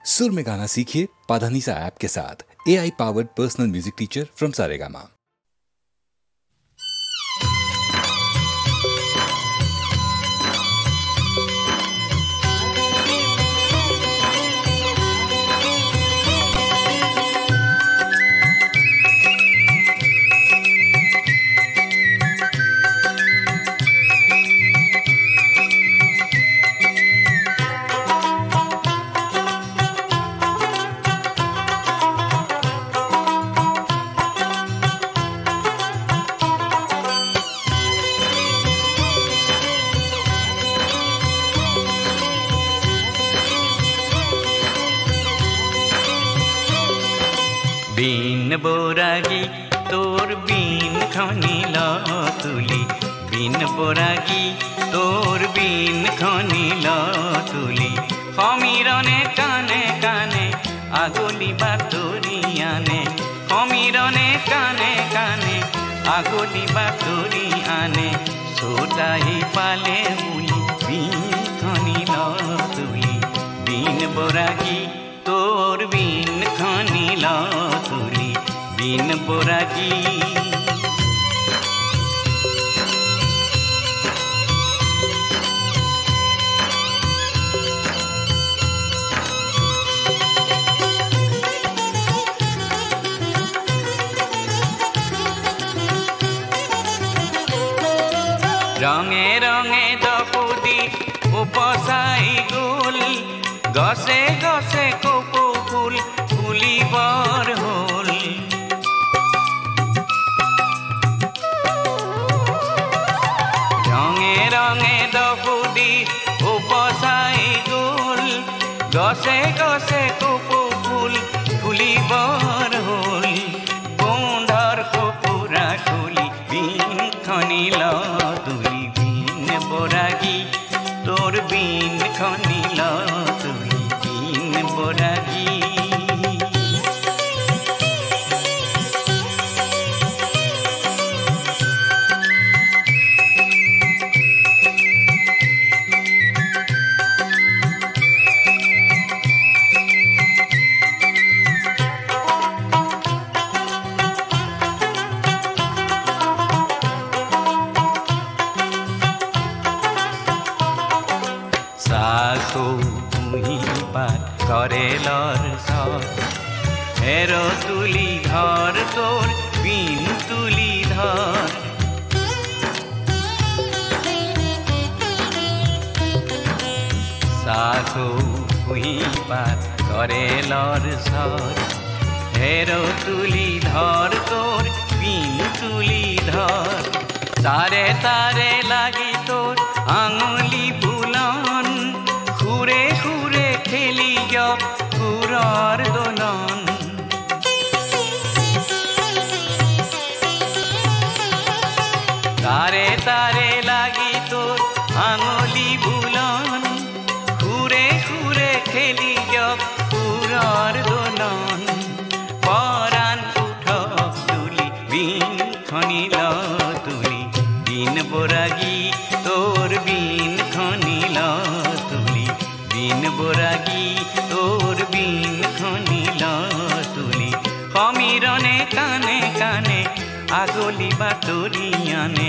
सुर में गाना सीखिए पाधानीसा ऐप के साथ। AI powered personal music teacher from Saregama. बीन बोरागी तोर बीन खनी तुली, बीन बोरागी तोर बीन खनी तुली, खमीरने काने काने आगोली बातोरियाने, खमीरने काने काने आगोली बातोरियाने, सोदाही पाले मुली बीन खनी तुली, बीन बोरागी तोर बीन खनी तुली, बीन बोरागी। रंगे रंगे दपुदी उपसाई गुल, गसे गसे कोपो फूल फुली बर होल, रंगे रंगे दपुदी उपसाई गुल, गसे गसे कोपो फूल फुली बर होल, गोंधर कोपुरा खुली बीन खनी तुली, बीन बोरागी तोर बीन खनी तुली, बीन बोरागी। साखो तुही बात करेलर सर, हेरो तुली धर तोर बीन तुली धर, साखो तुही बात करेलर सर, हेरो तुली धर तोर बीन तुली धर, तारे तारे लागी तोर आंगुली बुलान, खुरे खुरे खेली गया खुरार दोलन, तारे तारे लागी तोर आंगुली बुलान, खुरे खुरे खेली गया खुरार दोलन, परान उठक तुली बीन खनी तुली, बीन बोरागी तोर बीन खनी तुली, बीन बोरागी तोर बीन खनी तुली, खमीरने काने काने आगोली बातोरियाने,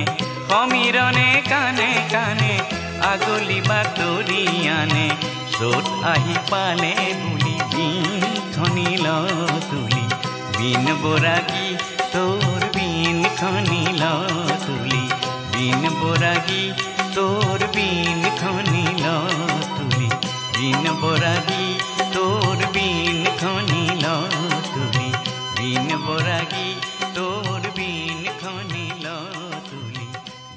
खमीरने काने काने आगोली बातोरियाने, सोट आही पाले मुली बीन खनी तुली, बीन बोरागी तोर बीन खनी तुली, बीन बोरागी तोर बीन खनी तुली, बीन बोरागी तोर बीन खनी तुली, बीन बोरागी तोर बीन खनी तुली,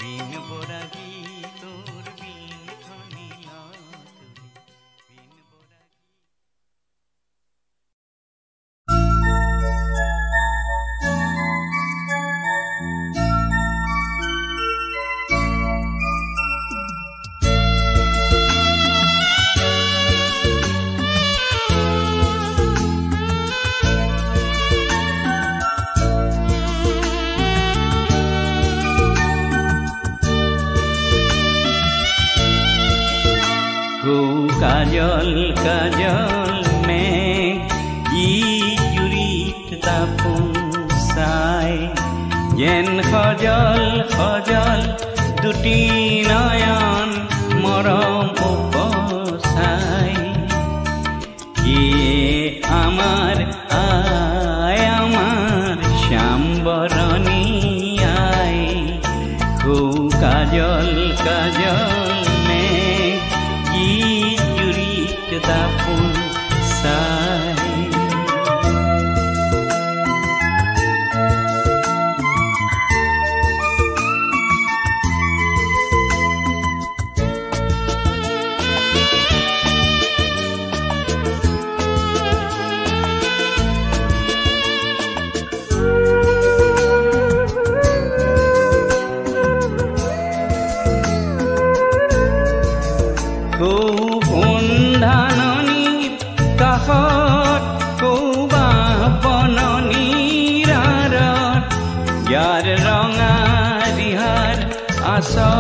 बीन बोरागी तोर बीन खनी तुली, बीन बोरागी। काजल काजल में সজল সজল দুটি নয়ন মরম উপসাই ইয়ে আমার আয় আমার শ্যামবরণী আয় খুব কাজল কাজল নে কি জুড়িত দাপুন সাই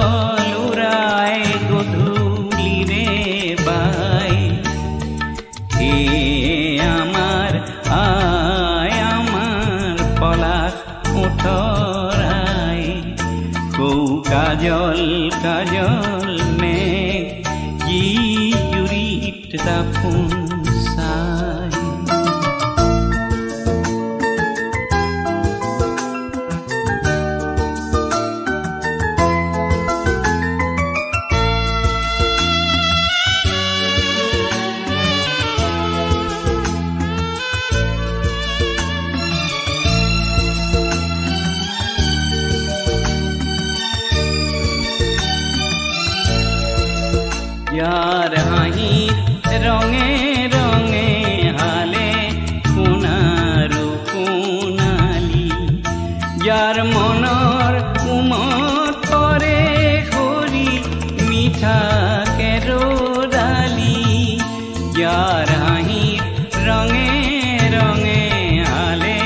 আসলুরাই গধূলিরে বাই এ আমার আয় আমার পলাশ উঠরাই কৌ কাজল কাজল মেঘ কি জুড়িত দাপুন সাই যার হাঁহির রঙে রঙে হালে কোনারু কোনালি যার মনর উমত পরে হরি মিঠা কেরোদালি যার হাঁহির রঙে রঙে হালে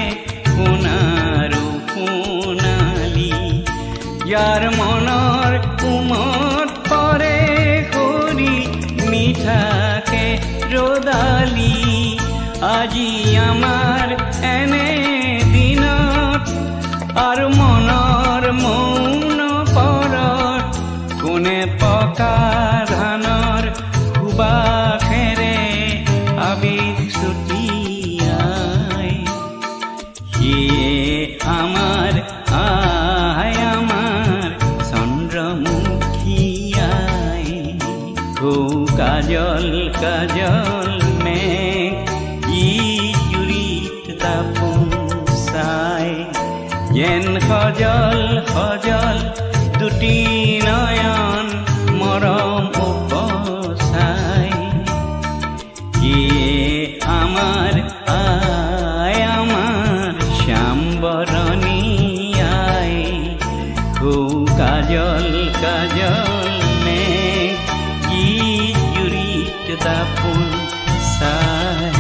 কোনারু কোনালি যার মনর উমত পরে মিঠাকে রোদালি আজি আমার এনে দিনত আর মনৰ মৌন পৰত কোনে পকা ধানৰ সুবাসেৰে আবেগ ছুটিয়াই সিয়ে আমাৰ আই আমাৰ চন্দ্ৰমুখী আই ও কাজল কাজল মেঘ কি জুড়িত দাপুন সাই যেন সজল সজল দুটি নয়ন মরম উপসাই ইয়ে আমার আয় আমার শ্যামবরণী আয় ও কাজল কাজল মেঘ কি জুড়িত দাপুন সাই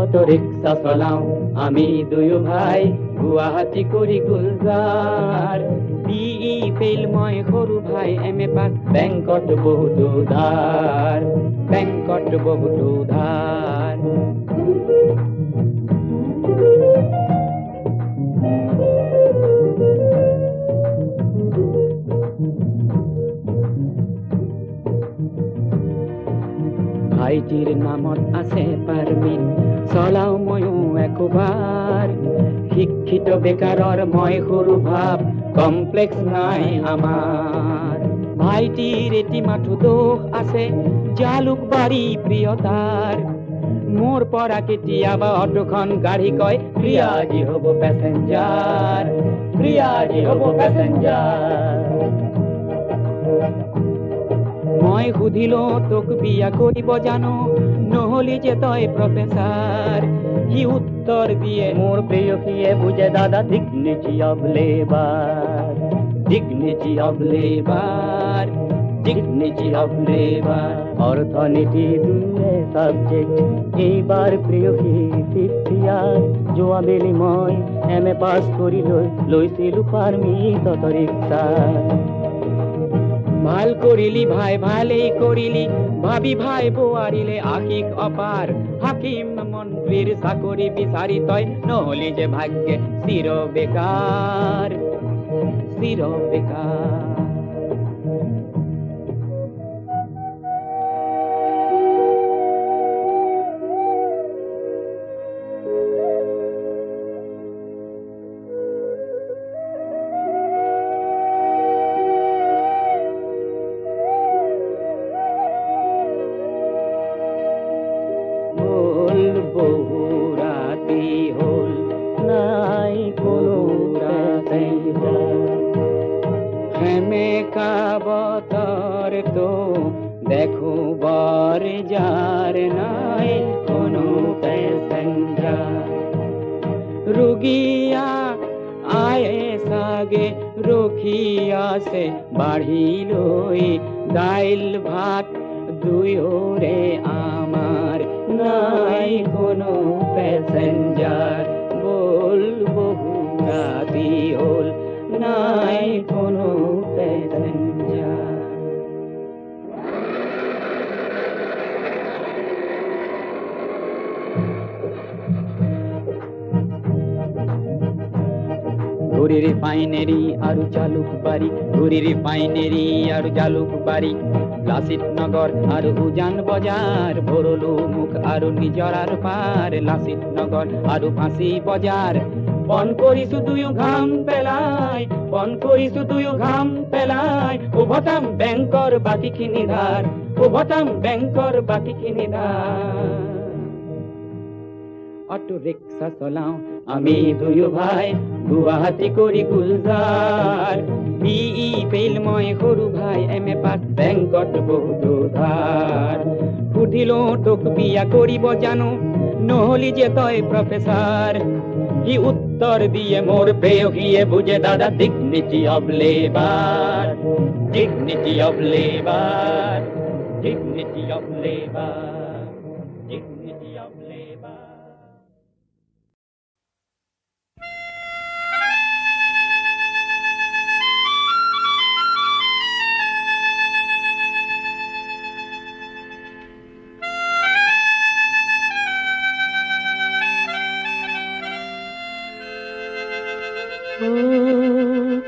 অটো রিক্সা চলাও আমি দুয়ো ভাই গুৱাহাটী কৰি গুলজাৰ বিই ফেইল মই সৰু ভাই এম.এ. পাছ বেংকত বহুতো ধাৰ ভাইটিৰ নামত আছে পাৰমিট চলাও ময়ো একবাৰ শিক্ষিত বেকাৰৰ মই সৰু ভাব কমপ্লেক্স নাই আমাৰ ভাইটিৰ এটি মাথো দোষ আছে জালুকবাৰী প্ৰিয়তাৰ মোৰ পৰা কেতিয়াবা অটোখন গাড়ী কয় প্ৰিয়াজী হ'ব পেচেঞ্জাৰ মই সুধিলো তোক বিয়া কৰিব জানো নহলি যে তই প্ৰফেচাৰ সি উত্তৰ দিয়ে মোৰ প্ৰেয়সীয়ে বুজে দাদা ডিগনিটি অফ লেবাৰ অৰ্থনীতি দুয়ে সাবজেক্ট এইবাৰ প্ৰেয়সী 5th ইয়াৰ যোৱাবেলি মই এম.এ. পাছ কৰি লৈছিলো পাৰমিট অটো ৰিক্সা ভাল কৰিলি ভাই ভালেই কৰিলি ভাবি ভাই বোৱাৰিলে আশিক অপাৰ হাকিম মন্ত্ৰীৰ চাকৰি বিচাৰি তই নহলি যে ভাগ্যে চিৰ বেকাৰ দেখো বাৰ যাৰ নাই কোনো প্যাসেঞ্জাৰ ৰুগিয়া আয়ে সাগে ৰখিয়াছে বাঢ়িলৈ দাইল ভাত দুয়োৰে আমাৰ নাই কোনো প্যাসেঞ্জাৰ বল বহু ৰাতি হল নাই কোনো প্যাসেঞ্জাৰ ঘুৰি ৰিফাইনেৰি আৰু জালুকবাৰী লাচিত নগৰ আৰু উজান বজাৰ ভৰলো মুখ আৰু নিজৰাৰ পাৰ লাচিত নগৰ আৰু ফাঁচি বজাৰ বন কৰিছো দুয়ো ঘাম পেলাই উভতাম বেংকৰ বাকীখিনি ধাৰ অটো ৰিক্সা চলাও আমি দুয়ো ভাই গুৱাহাটী কৰি গুলজাৰ বিই ফেইল মই সৰু ভাই এম.এ. পাছ বেংকত বহুতো ধাৰ সুধিলো তোক বিয়া কৰিব জানো নহলি যে তই প্ৰফেচাৰ সি উত্তৰ দিয়ে মোৰ প্ৰেয়সীয়ে বুজে দাদা ডিগনিটি অফ লেবাৰ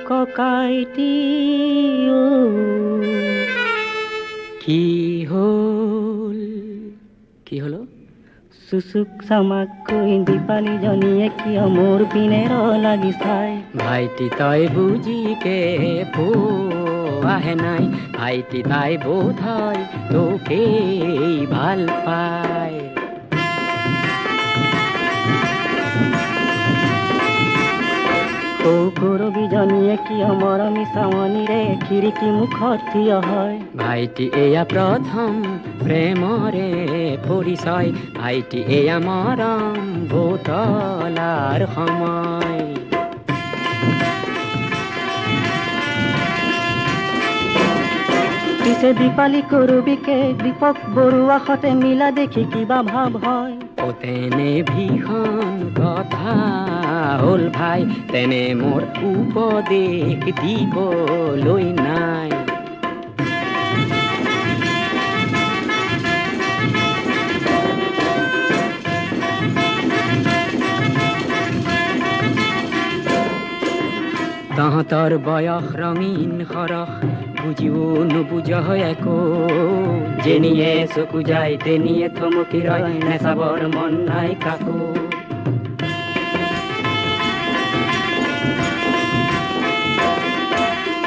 ককাইটি কি হলো চুচুক চামাক কৈ দীপালি জনীয়ে কিয় মোৰ পিনে লাগি চাই ভাইটি তই বুজিকে আহে নাই ভাইটি তাই বোধ হয় তোকেই ভাল পায় কৰবীজনীয়ে কিয় মৰমী চাৱনীৰে খিৰিকী মুখত থিয় হয় ভাইটি এয়া প্ৰথম প্ৰেমৰে পৰিচয় ভাইটি এয়া মৰম বুতলাৰ সময় পিছে দীপালি কৰবিকে দীপক বৰুৱা সতে মিলা দেখি কিবা ভাৱ হয় ও তেনে ভীষণ কথা হ'ল ভাই তেনে মোৰ উপদেশ দিবলৈ নাই তহঁতৰ বয়স ৰঙীন সৰহ বুজিও নুবুজ একো যেনিয়ে চকু যায় তেনিয়ে থমকি ৰয় নেচাবৰ মন নাই কাকো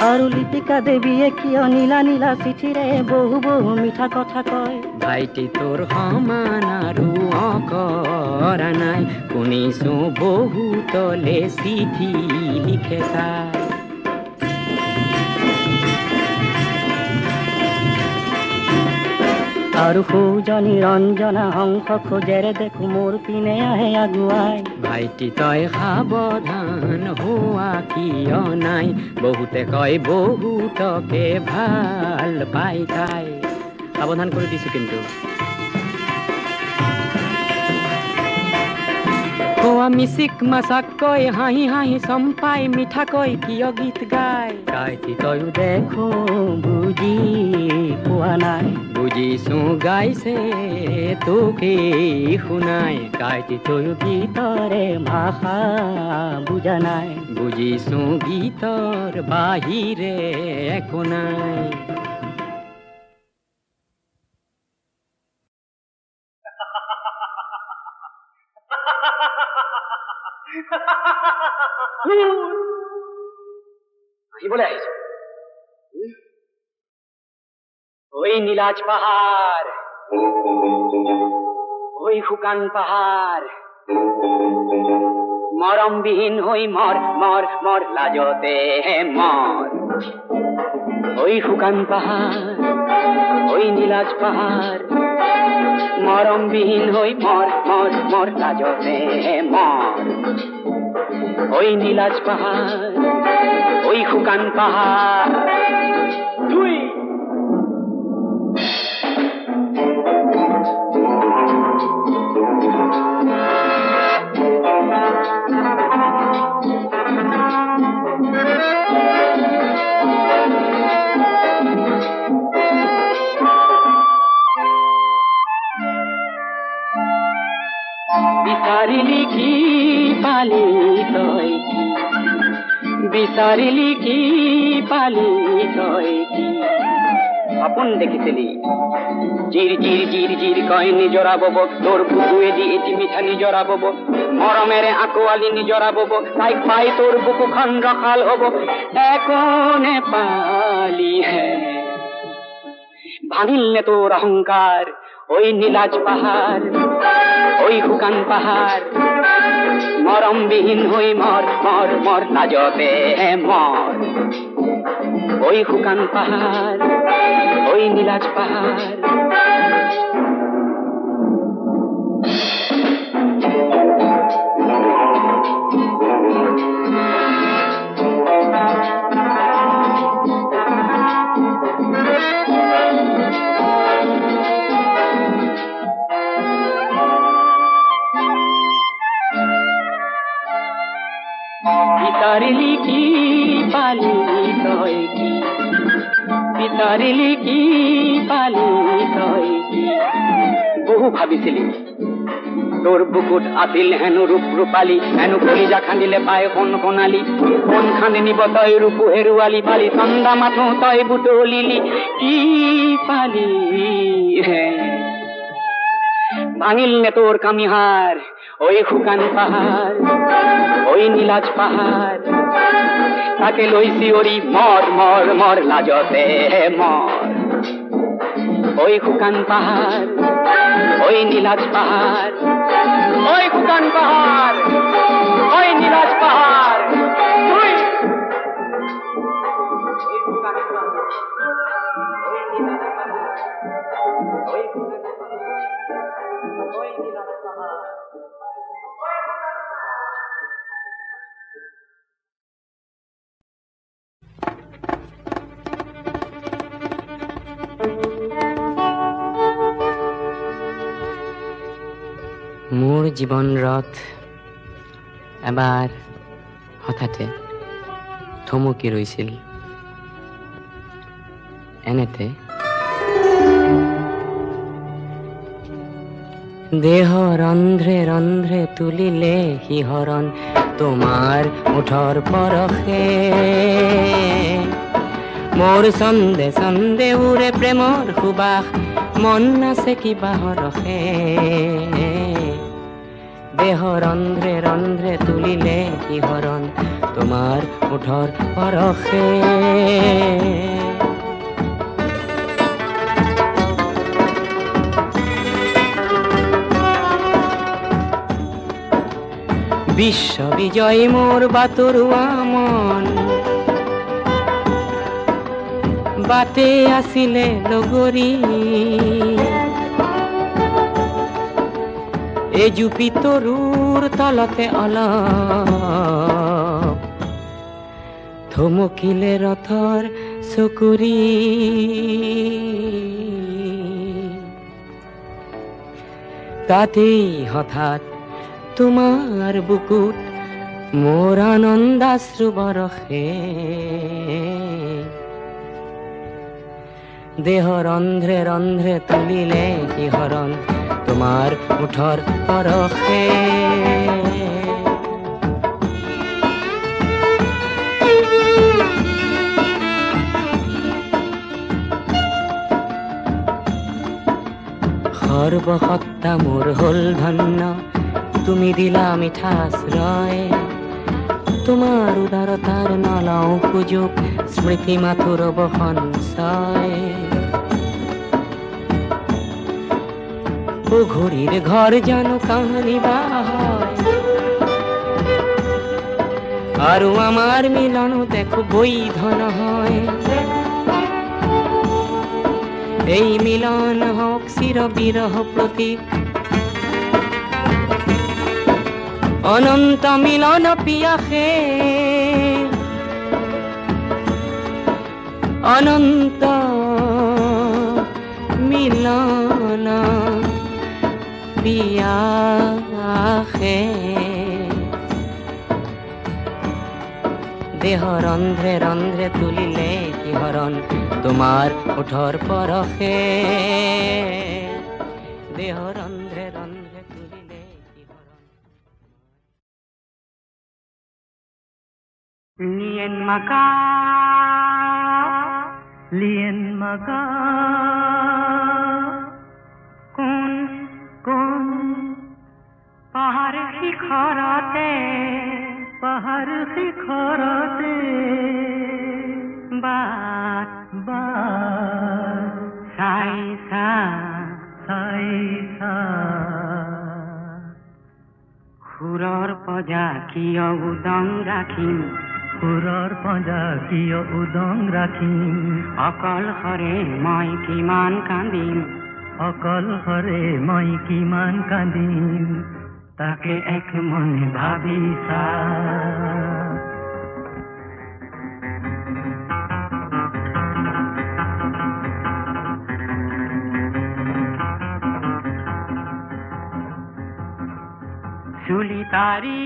আৰু লিপিকা দেৱীয়ে কিয় নীলা নীলা চিঠিৰে বহু বহু মিঠা কথা কয় ভাইটি তোৰ সমান আৰু অকৰা নাই শুনিছো বহুতলে চিঠি লিখে তাই আৰু সৌজনী ৰঞ্জনা হংস খোজেৰে দেখো মোৰ পিনে আহে আগুৱাই ভাইটি তই সাৱধান হোৱা কিয় নাই বহুতে কয় বহুতকে ভাল পাই তাই সাৱধান কৰি দিছো কিন্তু মিচিক মাছাক কৈ হাঁহি হাঁহি চম্পাই মিঠা কৈ কিয় গীত গায় গাইতি তয়ো দেখো বুজি পোৱা নাই বুজিছো গাইছে তোকে শুনাই গাইতি তয়ো গীতৰে ভাষা বুজা নাই বুজিছো গীতৰ বাহিৰে একো নাই আহিবলৈ আহিছো ওই নীলাজ পাহাড় ওই শুকান পাহাড় মৰমবিহীন হৈ মৰ মৰ মৰ লাজতে মৰ ওই শুকান পাহাড় ওই নীলাজ পাহাড় মৰমবিহীন হৈ মৰ মৰ মৰ লাজতে মৰ ওই নীলাজ পাহাড় ওই শুকান পাহাড় তুই বিচাৰিলি কি পালি তই কি বিচাৰিলি কি পালি তই কি সপোন দেখিছিলি জিৰ জিৰ জিৰ জিৰ কয় নিজৰা বব তোৰ বুকুৱেদি এটি মিঠা নিজৰা বব মৰমেৰে আকোৱালি নিজৰা বব তাইক পাই তোৰ বুকুখন ৰখাল হব একো নেপালি হে ভাঙিল নে তোৰ অহংকাৰ ওই নীলাজ পাহাড় ওই শুকান পাহাড় মৰমবিহীন হৈ মৰ মৰ মৰ লাজতে মৰ ওই শুকান পাহাড় ওই নীলাজ পাহাড় বিচাৰিলি কি পালি তই কি বিচাৰিলি কি পালি তই কি বহু ভাবিছিলি তোৰ বুকুত আছিল হেনো ৰূপ ৰূপালী হেনো কলিজা খান্দিলে পায় সোণ সোণালী সোণ খান্দি নিব তই ৰূপু হেৰুৱালি পালি চন্দা মাথো তই বুটলিলি কি পালি হে ভাঙিল নে তোৰ কামিহাৰ ওই শুকান পাহাড় ওই নীলাজ পাহাড় তাকে লৈ চিঞৰি মৰ মৰ মৰ লাজতে মৰ ওই শুকান পাহাড় ওই নীলাজ পাহাড় ওই শুকান পাহাড় ওই নীলাজ পাহাড় ওই শুকান পাহাড় ওই নীলাজ পাহাড় ওই শুকান পাহাড় ওই নীলাজ পাহাড় মোৰ জীৱন ৰথ এবাৰ হঠাতে থমকি ৰৈছিল এনেতে দেহ ৰন্ধ্ৰে ৰন্ধ্ৰে তুলিলে শিহৰণ তোমাৰ ওঠৰ পৰশে মোৰ ছন্দে ছন্দে উৰে প্ৰেমৰ সুবাস মন নাচে কিবা হৰখে দেহ ৰন্ধ্ৰে ৰন্ধ্ৰে তুলিলে শিহৰণ তোমাৰ ওঠৰ পৰশে বিশ্ব বিজয় মোৰ বাতৰুৱা মন বাটে আছিলে লগৰী এজুপি তৰুৰ তলতে অলপ থমকিলে ৰথৰ চকুৰি তাতেই হঠাৎ তোমাৰ বুকুত মোৰ আনন্দাশ্ৰু বৰষে দেহ ৰন্ধ্ৰে ৰন্ধ্ৰে তুলিলে শিহৰণ তোমাৰ ওঠৰ পৰশে সৰ্বসত্তা মোৰ হ'ল ধন্য তুমি দিলা মিঠা আশ্ৰয় তোমাৰ উদাৰতাৰ নলওঁ সুযোগ স্মৃতি মাথুৰ সঞ্চয় ঘড়িৰ ঘৰ জানো কাহানি বা হয় আৰু আমাৰ মিলন দেখো বৈধ নহয় এই মিলন হওক চিৰ বিৰহ প্ৰতীক অনন্ত মিলন পিয়াসে অনন্ত মিলন পিয়াসে দেহ ৰন্ধ্ৰে ৰন্ধ্ৰে তুলিলে শিহৰণ তোমাৰ ওঠৰ পৰশে দেহ ৰন্ধ্ৰে ৰন্ধ্ৰে তুলিলে শিহৰণ Lien maga কোন কোন পাহাড় শিখৰতে বাট চাইছা সুৰৰ পজা কিয় উদং ৰাখিম অকলশৰে মই কিমান কান্দিম তাকে এক মনে ভাবিছা চুলিতাৰি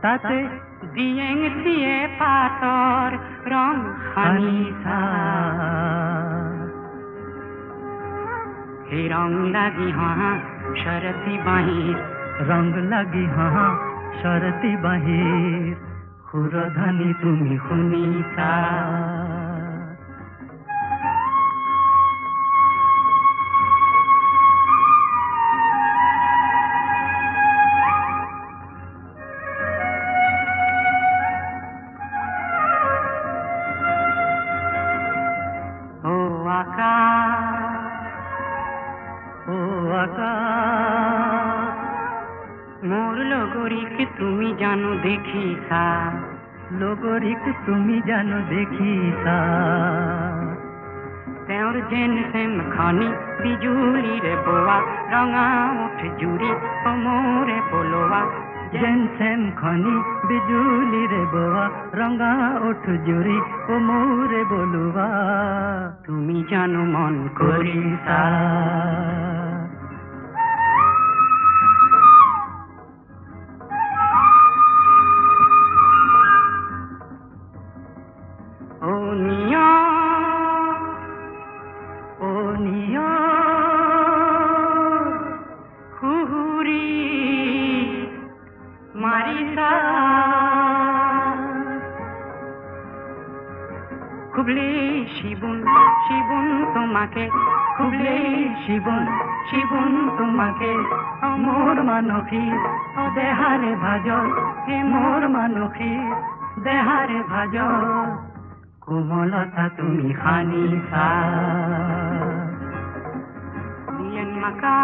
তাতে দিয়েং দিয়ে পাতৰ ৰং সানিছা সেই ৰং লাগি শৰতি বাহিৰ সুৰধনী তুমি শুনিছা মোৰ লগৰিক তুমি জানো দেখিছা তেওঁৰ যেন সেম খানি বিজুলিৰে বোৱা ৰঙা উঠ জুৰি মোৰে পলোৱা জেনসেন খনি বিজুলি রে বোয়া রঙা ওঠ জুরি ও মোরে বলুয়া তুমি জানো মন করি সা খুবলে শিবন শিবন তোমাকে খুবলে শিবন শিবন তোমাকে মোর মানসী ও দেহারে ভাজর হে মোর মানসী দেহারে ভাজর কোমলতা তুমি খানিসা দিয়েন মাকা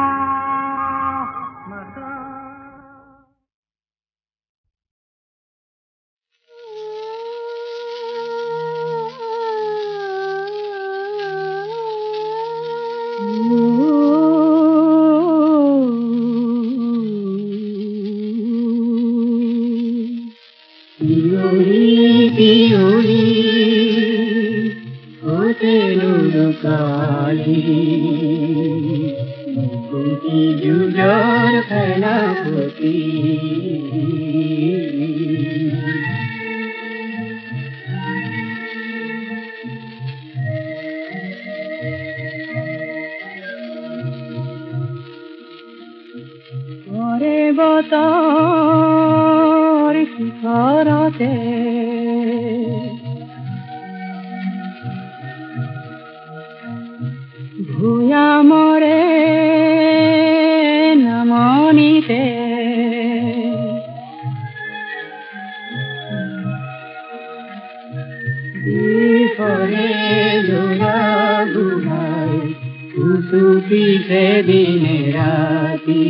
ভূয়া মরে নামনিতে বিফরে জোড়া বুড়াই কুসুপিছে দিনে রাতি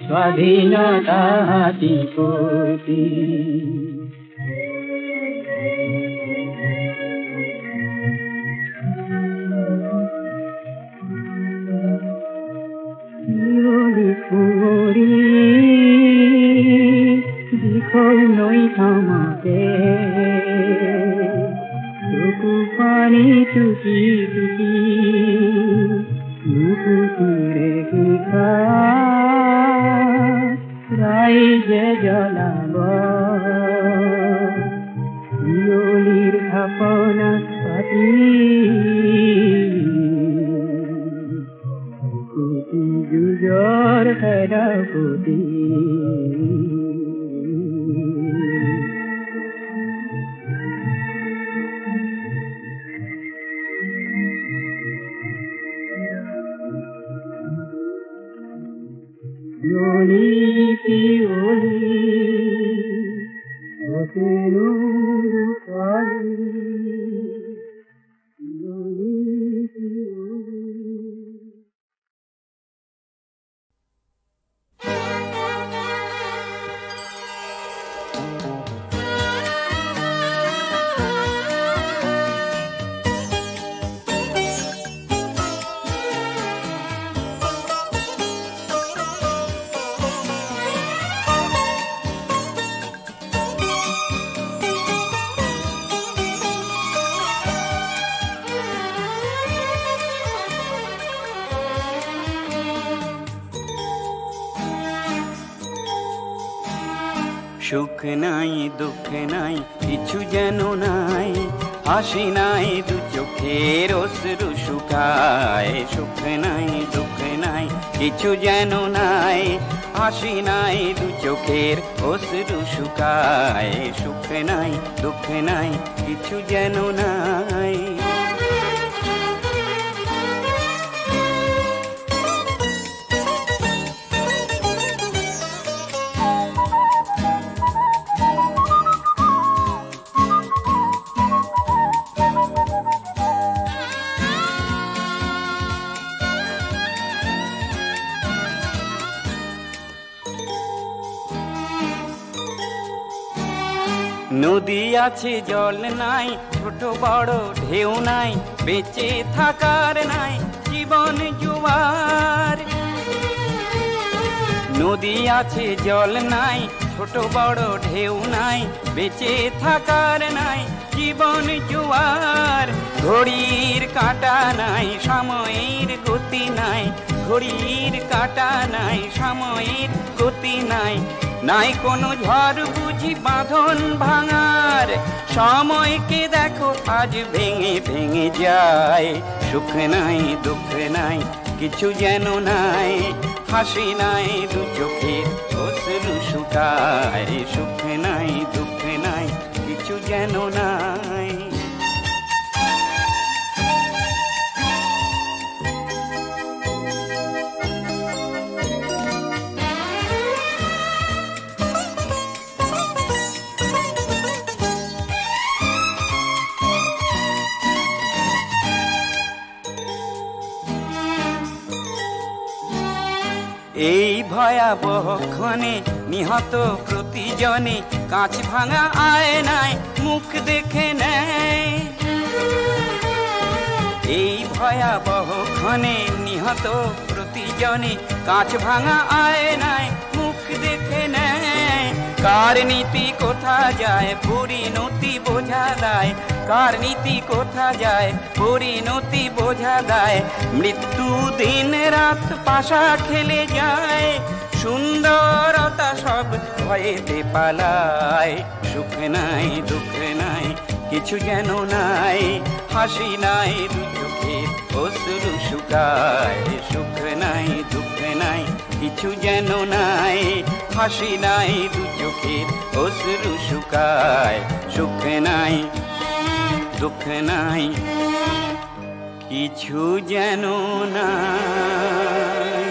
স্বাধীনতা হাতি করতি দিখৌ নৈ আমাকে চকু পানী টুকি টুকি নুপুতিৰে শিখা ৰাইজে জ্বলাব শিয়লিৰ থাপনা পাতি কুটি যুঁজৰ খেদাপতি সুখ নাই দুঃখ নাই কিছু যেন নাই হাসি নাই দু চোখের অশ্রু শুকায় সুখ নাই দুঃখ নাই কিছু যেন নাই, হাসি নাই দু চোখের অশ্রু শুকায়, সুখ নাই দুঃখ নাই কিছু যেন নাই। নদী আছে জল নাই, ছোট বড় ঢেউ নাই, বেঁচে থাকার নাই জীবন জুয়ার। নদী আছে জল নাই, ছোট বড় ঢেউ নাই, বেঁচে থাকার নাই জীবন জুয়ার। ঘড়ির কাঁটা নাই, সময়ের গতি নাই, ঘড়ির কাঁটা নাই, সময়ের গতি নাই, নাই কোনো ঝড় বুঝি বাঁধন ভাঙার। সময়কে দেখো আজ ভেঙে ভেঙে যায়, সুখ নাই দুঃখ নাই কিছু যেন নাই, হাসি নাই দু চোখের অশ্রু শুকায়, সুখ নাই দুঃখ নাই কিছু যেন নাই। এই ভয়াবহ ক্ষণে নিহত প্রতিজনে কাঁচ ভাঙা আয়নায় মুখ দেখে নেয়। এই ভয়াবহ ক্ষণে নিহত প্রতিজনে কাঁচ ভাঙা আয়নায় মুখ দেখে নেয়। কার নীতি কোথা যায় পরিণতি বোঝা দেয়, কার নীতি কোথা যায় পরিণতি বোঝা দেয়। মৃত্যু দিন রাত পাশা খেলে যায়, সুন্দরতা সব ভয়েতে পালায়, সুখ নাই দুঃখ নাই কিছু যেন নাই, হাসি নাই দু চোখের অশ্রু শুকায়, সুখ নাই দুঃখ নাই কিছু যেন নাই, হাসি নাই দু চোখের অশ্রু শুকায়, সুখ নাই দুঃখ নাই কিছু যেন নাই।